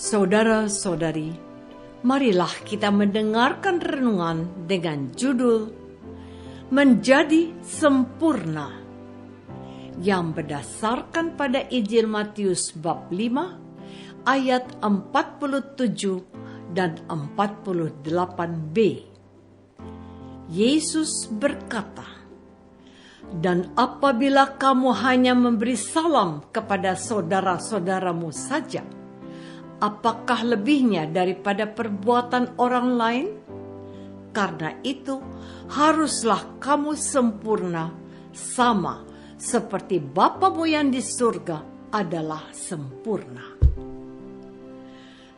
Saudara-saudari, marilah kita mendengarkan renungan dengan judul Menjadi Sempurna, yang berdasarkan pada Injil Matius bab 5 ayat 47 dan 48b. Yesus berkata, "Dan apabila kamu hanya memberi salam kepada saudara-saudaramu saja, apakah lebihnya daripada perbuatan orang lain? Karena itu, haruslah kamu sempurna, sama seperti Bapamu yang di surga adalah sempurna."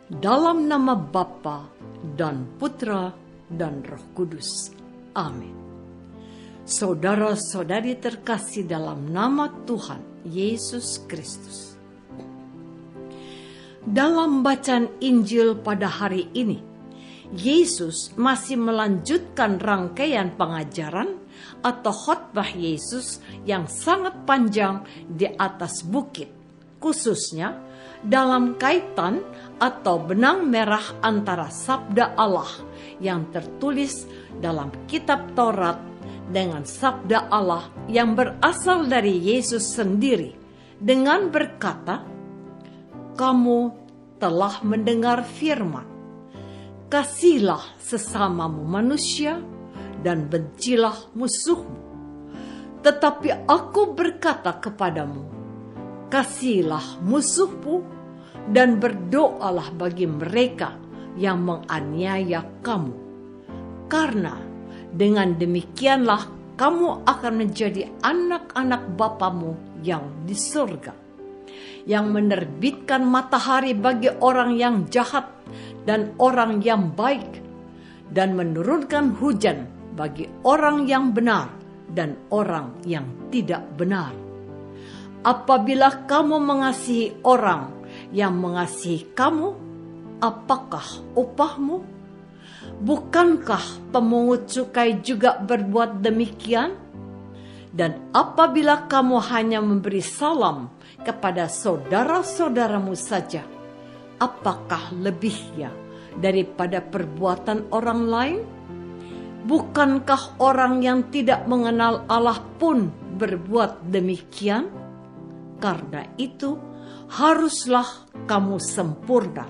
Dalam nama Bapa dan Putra dan Roh Kudus. Amin. Saudara-saudari terkasih dalam nama Tuhan Yesus Kristus. Dalam bacaan Injil pada hari ini, Yesus masih melanjutkan rangkaian pengajaran atau khotbah Yesus yang sangat panjang di atas bukit, khususnya dalam kaitan atau benang merah antara sabda Allah yang tertulis dalam kitab Taurat dengan sabda Allah yang berasal dari Yesus sendiri dengan berkata, "Kamu telah mendengar firman, kasihilah sesamamu manusia dan bencilah musuhmu. Tetapi aku berkata kepadamu, kasihilah musuhmu dan berdoalah bagi mereka yang menganiaya kamu. Karena dengan demikianlah kamu akan menjadi anak-anak Bapamu yang di surga, yang menerbitkan matahari bagi orang yang jahat dan orang yang baik, dan menurunkan hujan bagi orang yang benar dan orang yang tidak benar. Apabila kamu mengasihi orang yang mengasihi kamu, apakah upahmu? Bukankah pemungut cukai juga berbuat demikian? Dan apabila kamu hanya memberi salam kepada saudara-saudaramu saja, apakah lebihnya daripada perbuatan orang lain? Bukankah orang yang tidak mengenal Allah pun berbuat demikian? Karena itu, haruslah kamu sempurna,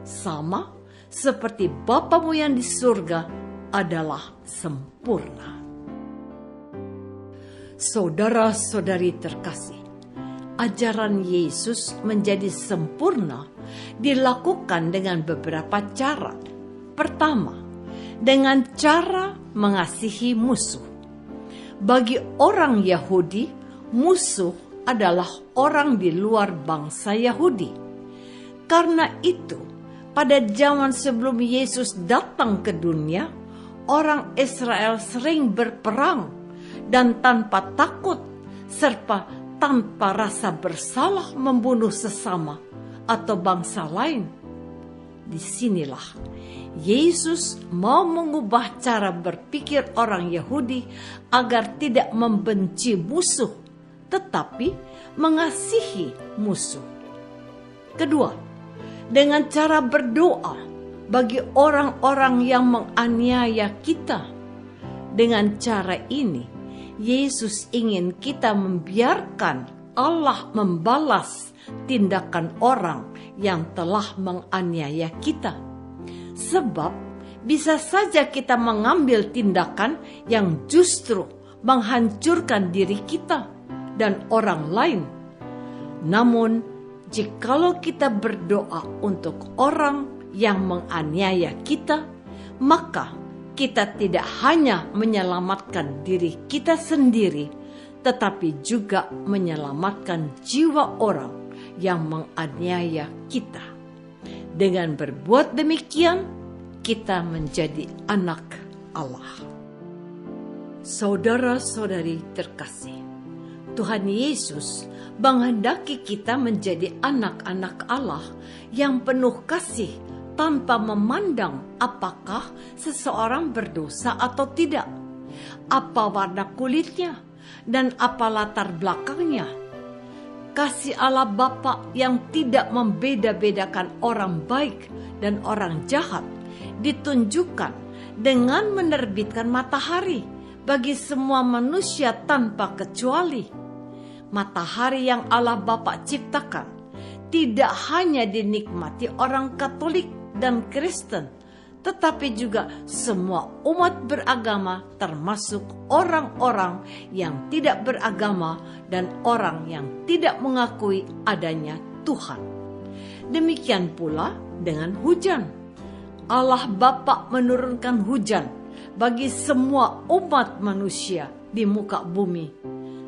sama seperti Bapamu yang di surga adalah sempurna." Saudara-saudari terkasih, ajaran Yesus menjadi sempurna dilakukan dengan beberapa cara. Pertama, dengan cara mengasihi musuh. Bagi orang Yahudi, musuh adalah orang di luar bangsa Yahudi. Karena itu, pada zaman sebelum Yesus datang ke dunia, orang Israel sering berperang dan tanpa takut serta tanpa rasa bersalah membunuh sesama atau bangsa lain. Disinilah Yesus mau mengubah cara berpikir orang Yahudi agar tidak membenci musuh, tetapi mengasihi musuh. Kedua, dengan cara berdoa bagi orang-orang yang menganiaya kita. Dengan cara ini, Yesus ingin kita membiarkan Allah membalas tindakan orang yang telah menganiaya kita. Sebab bisa saja kita mengambil tindakan yang justru menghancurkan diri kita dan orang lain. Namun, jikalau kita berdoa untuk orang yang menganiaya kita, maka kita tidak hanya menyelamatkan diri kita sendiri, tetapi juga menyelamatkan jiwa orang yang menganiaya kita. Dengan berbuat demikian, kita menjadi anak Allah. Saudara-saudari terkasih, Tuhan Yesus menghendaki kita menjadi anak-anak Allah yang penuh kasih tanpa memandang apakah seseorang berdosa atau tidak, apa warna kulitnya, dan apa latar belakangnya. Kasih Allah Bapa yang tidak membeda-bedakan orang baik dan orang jahat ditunjukkan dengan menerbitkan matahari bagi semua manusia tanpa kecuali. Matahari yang Allah Bapa ciptakan tidak hanya dinikmati orang Katolik dan Kristen, tetapi juga semua umat beragama, termasuk orang-orang yang tidak beragama dan orang yang tidak mengakui adanya Tuhan. Demikian pula dengan hujan. Allah Bapa menurunkan hujan bagi semua umat manusia di muka bumi.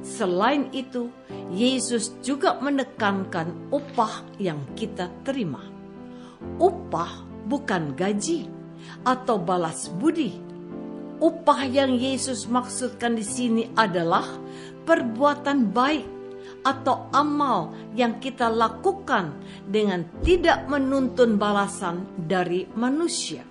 Selain itu, Yesus juga menekankan upah yang kita terima. Upah bukan gaji atau balas budi. Upah yang Yesus maksudkan di sini adalah perbuatan baik atau amal yang kita lakukan dengan tidak menuntun balasan dari manusia.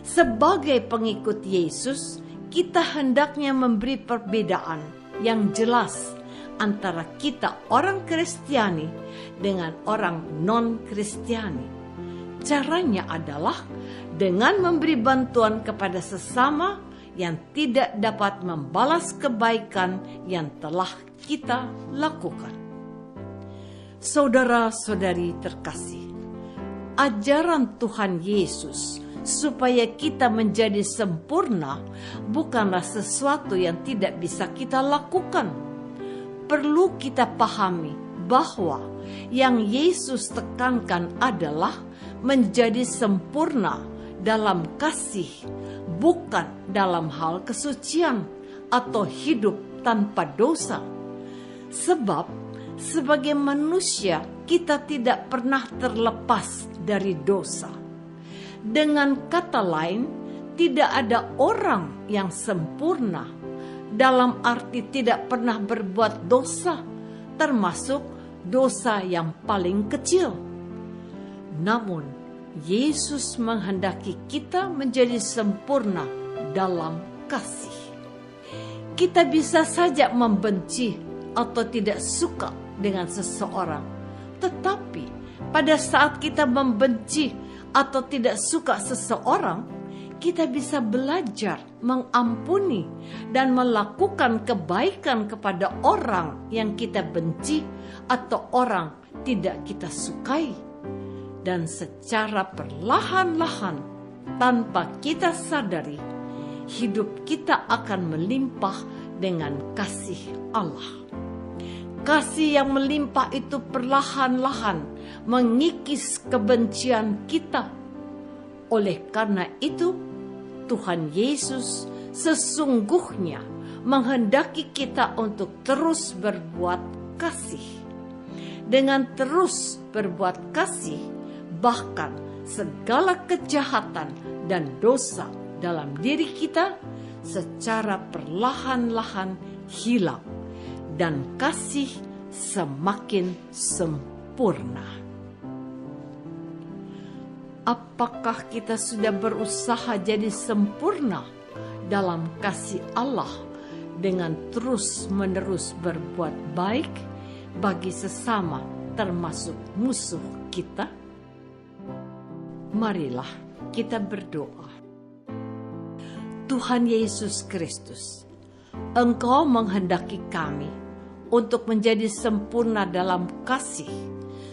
Sebagai pengikut Yesus, kita hendaknya memberi perbedaan yang jelas antara kita orang Kristiani dengan orang non-Kristiani. Caranya adalah dengan memberi bantuan kepada sesama yang tidak dapat membalas kebaikan yang telah kita lakukan. Saudara-saudari terkasih, ajaran Tuhan Yesus supaya kita menjadi sempurna bukanlah sesuatu yang tidak bisa kita lakukan. Perlu kita pahami bahwa yang Yesus tekankan adalah menjadi sempurna dalam kasih, bukan dalam hal kesucian atau hidup tanpa dosa. Sebab sebagai manusia kita tidak pernah terlepas dari dosa. Dengan kata lain, tidak ada orang yang sempurna, dalam arti tidak pernah berbuat dosa, termasuk dosa yang paling kecil. Namun, Yesus menghendaki kita menjadi sempurna dalam kasih. Kita bisa saja membenci atau tidak suka dengan seseorang, tetapi pada saat kita membenci atau tidak suka seseorang, kita bisa belajar mengampuni dan melakukan kebaikan kepada orang yang kita benci atau orang tidak kita sukai. Dan secara perlahan-lahan, tanpa kita sadari, hidup kita akan melimpah dengan kasih Allah. Kasih yang melimpah itu perlahan-lahan mengikis kebencian kita. Oleh karena itu, Tuhan Yesus sesungguhnya menghendaki kita untuk terus berbuat kasih. Dengan terus berbuat kasih, bahkan segala kejahatan dan dosa dalam diri kita secara perlahan-lahan hilang dan kasih semakin sempurna. Apakah kita sudah berusaha jadi sempurna dalam kasih Allah dengan terus-menerus berbuat baik bagi sesama termasuk musuh kita? Marilah kita berdoa. Tuhan Yesus Kristus, Engkau menghendaki kami untuk menjadi sempurna dalam kasih,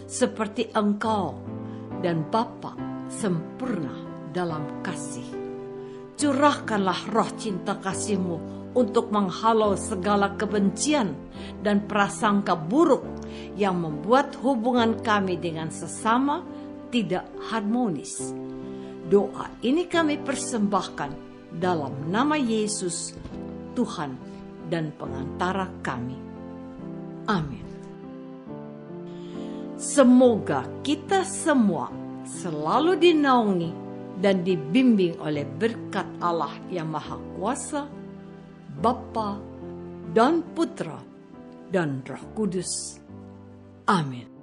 seperti Engkau dan Bapa sempurna dalam kasih. Curahkanlah roh cinta kasih-Mu untuk menghalau segala kebencian dan prasangka buruk yang membuat hubungan kami dengan sesama tidak harmonis. Doa ini kami persembahkan dalam nama Yesus, Tuhan dan pengantara kami. Amin. Semoga kita semua selalu dinaungi dan dibimbing oleh berkat Allah yang Maha Kuasa, Bapa dan Putra dan Roh Kudus. Amin.